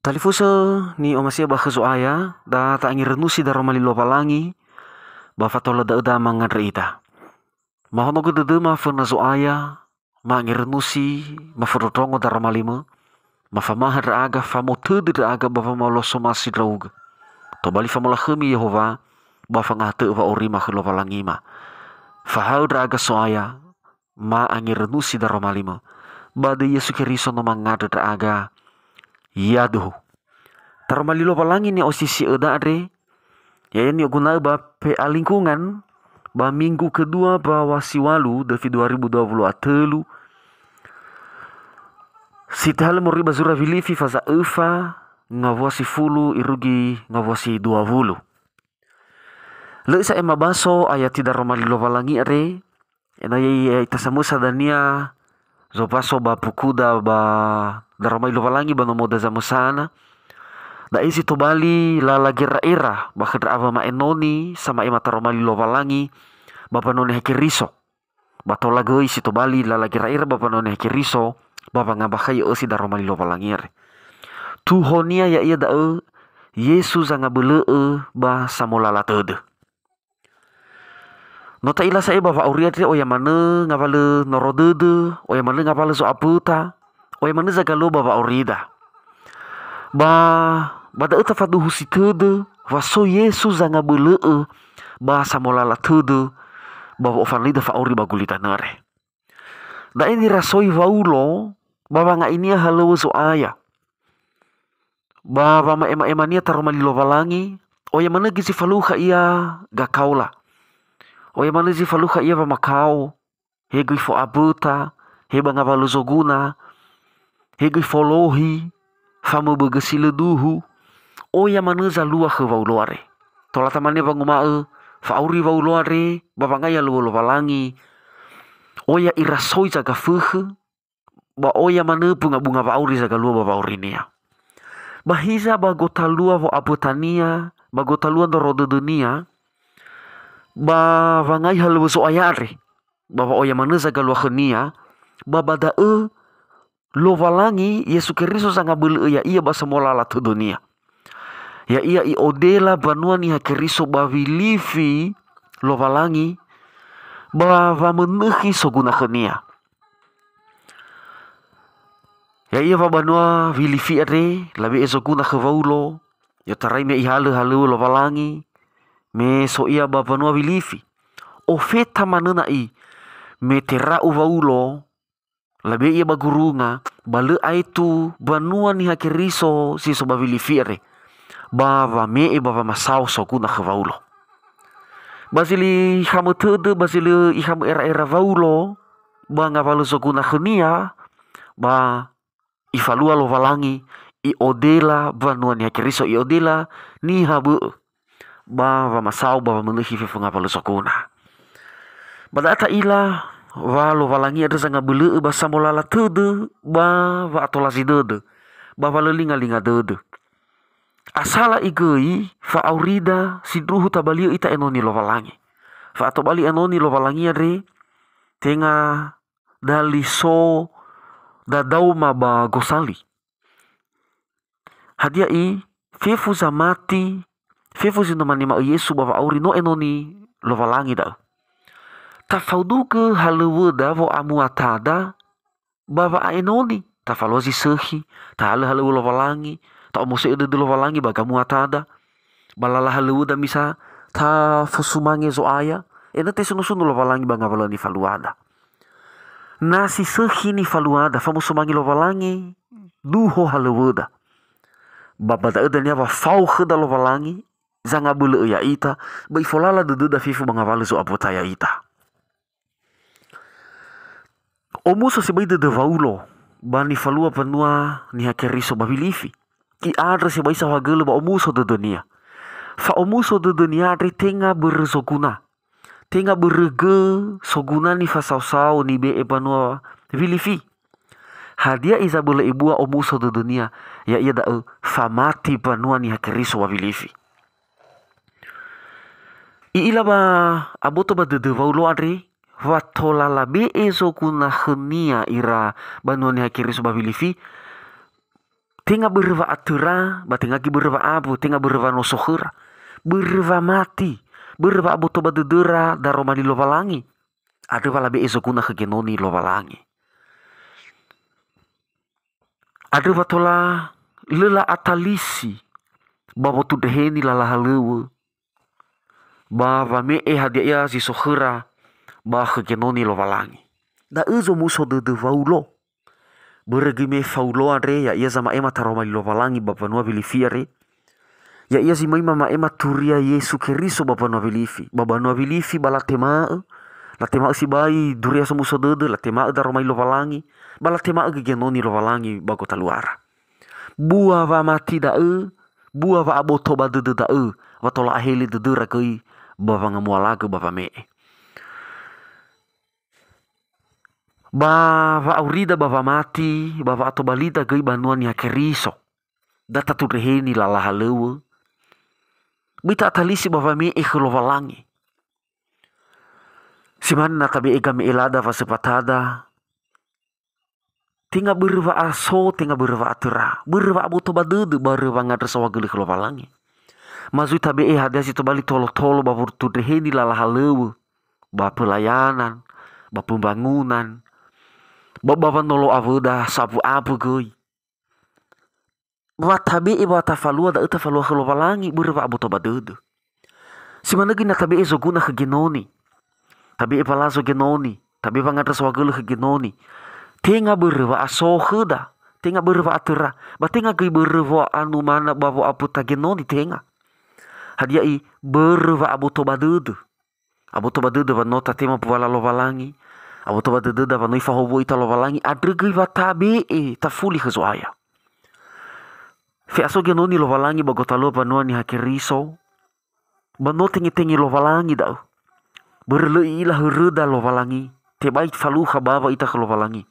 Talifusa ni omasia ba aya da ta angin renusi da romali lopalangi ba fatola da uda mangadra ita. Mahono go dede ma fana aya ma angin renusi ma fododrongo da romalima ma famaha da aga famotede da aga ba famaloso masi drauga. To bali famola khemi Yehova ba fangate va orima lopalangi ma. Fahau da aga aya ma angin renusi da romalima ba de Yesu Keriso no mangada da aga yaduh. Tarmalilo palangi ni osisi eda adre. Ya ini guna ba PA lingkungan ba minggu kedua ba wasiwalu Davi 2020 atelu. Sitahal mori bazura vilifi faza efa ngawasi fulu irugi ngawasi 20. Leisa ema baso ayat tidak romalilo palangi are. Ena ye itasamusa dania zopaso ba pukuda ba daromalilo palangi ba nomoda zamusana. Da isi to bali la lagera era bakadra ava ma enoni sama ema taromali lovalangi bapa none hekeriso bato lago isi to bali la lagera era bapa none hekeriso bapa ngabakai osi daromali lovalangi are tuhonia ya ia da Yesus anga bele ba samolala tede nota ila sa bapa auriatre oya mane ngavale norodede oya mane ngavale zo aputa oya mane zagalo bapa aurida ba bada eta fadu husi tede vaso Yesus anga bele ba samolala tede ba ofanlida fa ori bagulita nare da ini rasoi vaulo baba nga ini halo so aya baba ma ema nia taromali lovalangi oya mana gisi faluha ia gakaula oya mana gisi faluha ia va makau hegui fo abuta heba ngavalu zoguna hegui folohi famu begesile duhu oya maneza lua ke vauloare tola tamane bangumae fauri vauloare babangaya luo valangi oya irasoi jaga fuhe ba oya mane bunga vauri jaga lua vaurinia bahiza bagota lua vo abotania bagota lua ndorodo dunia ba vangai halu so ayare baba oya mane jaga lua khenia babada lovalangi Yesu Keriso sanga bele ya ia basa molala tu dunia. Ya ia i odela banua ni hakeriso bavilifi lovalangi ba menehi soguna khenia. Ya ia va banua vilifi ade labi esoguna khevaulo ya tarai me ihale halu lovalangi me so ia ba banua vilifi. Ofeta manena i me terau vaulo labe ia bagurunga bale aitu banua ni hakeriso si so bavilifiare bava me bava masau so kuna khvaulo basili hamutede basili iham era vaulo ba ngavalu so kuna khnia ba ifalua lo valangi i odela banua ni hakeriso i odela ni habu bava masau bava menuhi fe ngavalu so kuna badata ila va lo valangi ada sanga bele ba samolala tede ba va atolasi dede ba valelinga linga dede asala igei fa aurida sidruhu tabali ita enoni lo valangi fa atobali enoni lo valangi re tenga dali so dadau ma ba gosali hadia i fefu zamati fefu zindomani ma Yesu ba auri no enoni lo valangi da tafauduke haleweda vo amuatada bava aenoni tafalozi sehi ta halewu lovalangi ta omose de lovalangi baga muatada balala haleweda misa ta fosumange zo aya ena te sunu lovalangi banga valani faluada nasi sehi ni faluada famusumangi lovalangi duho haleweda baba da edania va fau kheda lovalangi zanga bule ya ita bai folala de da fifu banga valu zo abota ya ita omuso si bai de vaulo bani falua panua ni hakeriso babilifi i adre si bai sa hagele ba omuso de dunia fa omuso de dunia adre tenga bersoguna tenga berge soguna ni fa sau ni be panua vilifi hadia isabule ibua omuso de dunia ya ia da famati panua ni hakeriso babilifi i ila ba aboto ba de vaulo adre watola labe ezo kuna khenia ira banoni hakiri subabilifi Tenga berva atura, ba tenga ki berva abu, tenga berva no sohura. Berva mati, berva abu toba dedera da romali lovalangi. Ada vala be ezoguna kegenoni lovalangi. Ada vatola lela atalisi, babo tu deheni lala halewa. Ba va me hadia si sohura, ba kegenoni lovalangi. Da ezo muso de vaulo. Beregi me faulo are ya ia zama ema taromali lovalangi bapa noa vilifia re. Ya ia zima mama ema turia Yesu Keriso bapa noa vilifi. Bapa noa vilifi bala temaa. La temaa si bai duria so muso dede. La temaa da romali lovalangi. Bala temaa gegenoni lovalangi bago taluara. Bua va mati da bua va abotoba dede da watola aheli dede rakei. Bapa ngamualaga bapa mee. Ba va aurida ba va mati, ba va atobalida gai banua ni hakeriso. Data tu reheni la halewa. Bita atalisi ba va me lovalangi. Siman na tabi ega me elada va sepatada. Tinga berva aso, tinga berva atura. Berva abu toba dede berva ngadra sawageli lovalangi. Mazui tabi hadasi tobali tolo-tolo ba tu reheni la halewa. Ba pelayanan, ba pembangunan. Baba nolo avoda sabu abu goi. Watabe e wata falua da uta falua lovalangi berva abu toba dede. Simana gina tabe e zoguna genoni. Tabe e palazo genoni. Tabe vangadra swagele genoni. Tenga berva aso heda. Tenga berva atura. Ba tenga gei berva anu mana bavo abu ta genoni tenga. Hadia i berva abu toba dede. Abu toba dede va nota tema puala lovalangi. Abu toba dede da vanoi fahovo ita lovalangi adregi vatabe ta fuli kezoaya. Fe aso genoni lovalangi bagotalo banua ni hakeriso. Bano tengi lovalangi dau. Berlei ilah reda lovalangi. Te bait falu khabava ita lovalangi.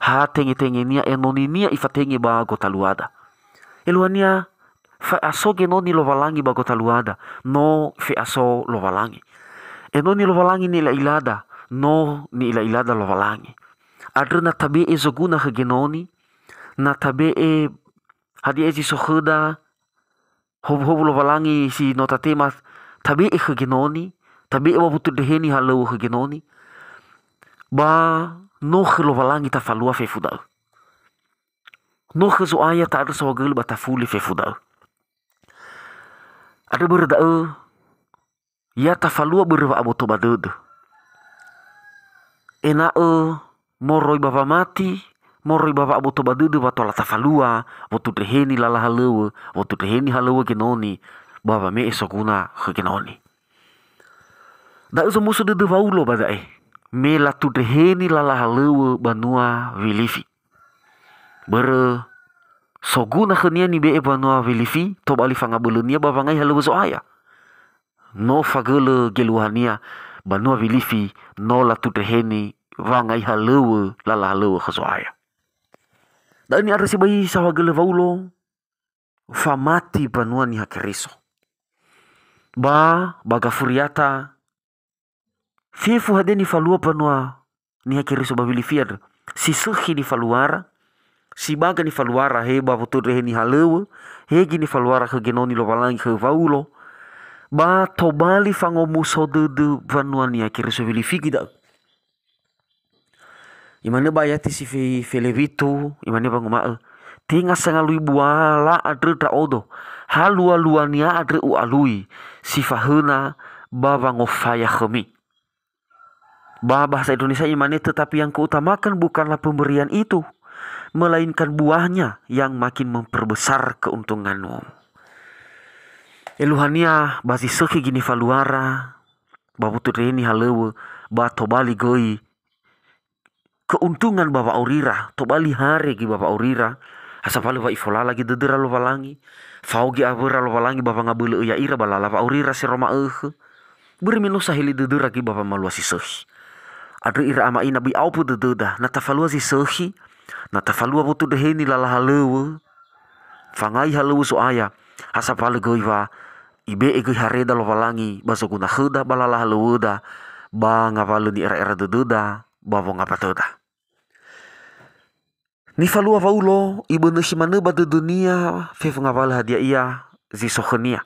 Ha tengi nia enoni nia ifatengi bagotaluada. Eluania fe aso genoni lovalangi bagotaluada. No fe aso lovalangi. Enoni lovalangi ni la ilada. No ni ila lovalangi. Adre na tabe e zoguna genoni. Na tabe e hadia si soheda. Hob lovalangi si nota tema. Tabe e genoni. Tabe e wabutu deheni halau genoni. Ba no lovalangi ta falua fe fudau. No zoaya ta ada sawagel ba ta fuli fe fudau. Ada berdau. Ya ta falua berwa abotoba dede. Ena moroi bava mati, moroi bava abu toba dede watola tafalua, watu deheni lala halewa, watu deheni halewa genoni, bava me esoguna genoni. Da uso musu dede waulo badae, me latu deheni lala halewa banua vilifi. Bere soguna khania ni be banua vilifi, toba alifanga belunia bava ngai halewa zoaya. No fagele geluhania, banua vilifi, no latu deheni, vangai halewa lala halewa kezoaya. Dan ni ada si bayi sawagele vaulo famati banua ni hakeriso. Baga furiata fiefu hadeni falua banua ni hakeriso babili fiad. Si sehi ni faluara, si baga ni faluara he bavutu reheni halewa, hegi ni faluara ke genoni lovalangi ke vaulo. Ba tobali fangomuso de banua ni hakeriso babili figida. Imane bayati si felevitu, imane banguma tinga sangalui buala adre da odo. Halua luania adre ualui. Si fahuna baba ngofaya khemi. Bahasa Indonesia imane tetapi yang keutamakan bukanlah pemberian itu, melainkan buahnya yang makin memperbesar keuntunganmu. Eluhania basi seki gini faluara, babutu reni halewa, ba tobali goi. Keuntungan bapa aurira, tobali hari gi bapa aurira, asapale wa ifola lagi dedera lovalangi, faugi avera lovalangi bapa ngabele ya ira balala bapa aurira si roma berminu sahili dedera gi bapa malua si sehi. Adre ira ama ina bi aupu dededa, nata falua si sehi, nata falua butu deheni lala halewa, fangai halewa soaya, asapale goi wa ibe egi hareda lovalangi, basoguna heda balala halewa da, ba ngavale ni era dededa. Bawa ngapa tuh dah. Ni falua Paulo ibu si mana bada dunia fe ngawala dia iya zi sokhania.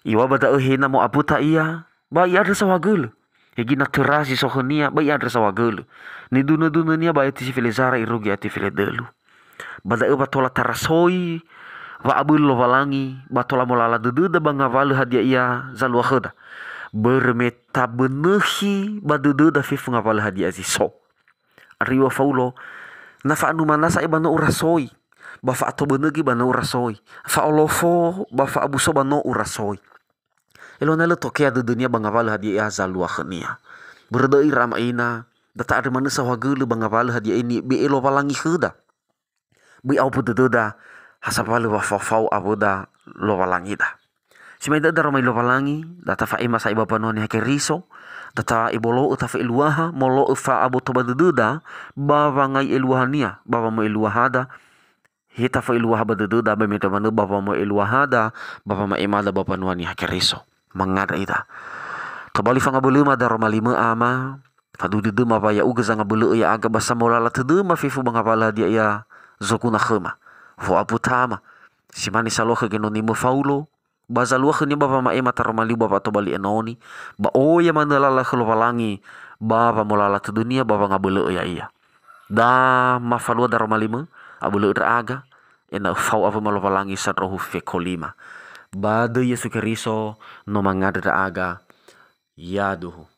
Iwa bada hena mo abuta iya ba iya ada sawagul. Hegi na terasi sokhania ba iya ada sawagul. Ni duna nia ba iti si filezara irugi ati file delu. Bada batola tarasoi wa abul lo walangi batola molala dududa bangawala hadia iya zalua kheda. Bermeta benehi badududa fe ngawala hadia zi so. Ariwa Paulo na fa anu mana sa ibano urasoi ba fa ato benegi bano urasoi fa olofo ba fa abuso bano urasoi elo na leto ke ada dunia bangawal hadi ya zalua khnia berdoi ramaina data ada mana sa wagelu bangawal hadi ini bi elo walangi kheda bi au pududa hasapale wa fa fau aboda lo walangi da simai da ramai lo walangi data fa ima sa iba panoni hakeriso data ibolo utafa iluaha molo ufa abu toba dududa bawa ngai iluahania bawa mo iluahada hita fa iluaha badududa ba meta manu bawa mo iluahada bawa ma imada bapa nuani hakeriso mangada ita kabali fa ngabulu ma daro malima ama fa dududu ma ya uga zanga bulu ya aga basa molala tudu ma fifu bangapala dia ya zokuna khema fo aputama simani saloha genonimu Paulo baza luah ni bapa ma ema tarmali bapa to bali enoni ba o ya manala khlowalangi bapa molala tu dunia bapa ngabele ya iya da mafalua darmalima abule aga ena fau ava malowalangi sadrohu fe kolima bade Yesu Keriso no mangada aga yaduhu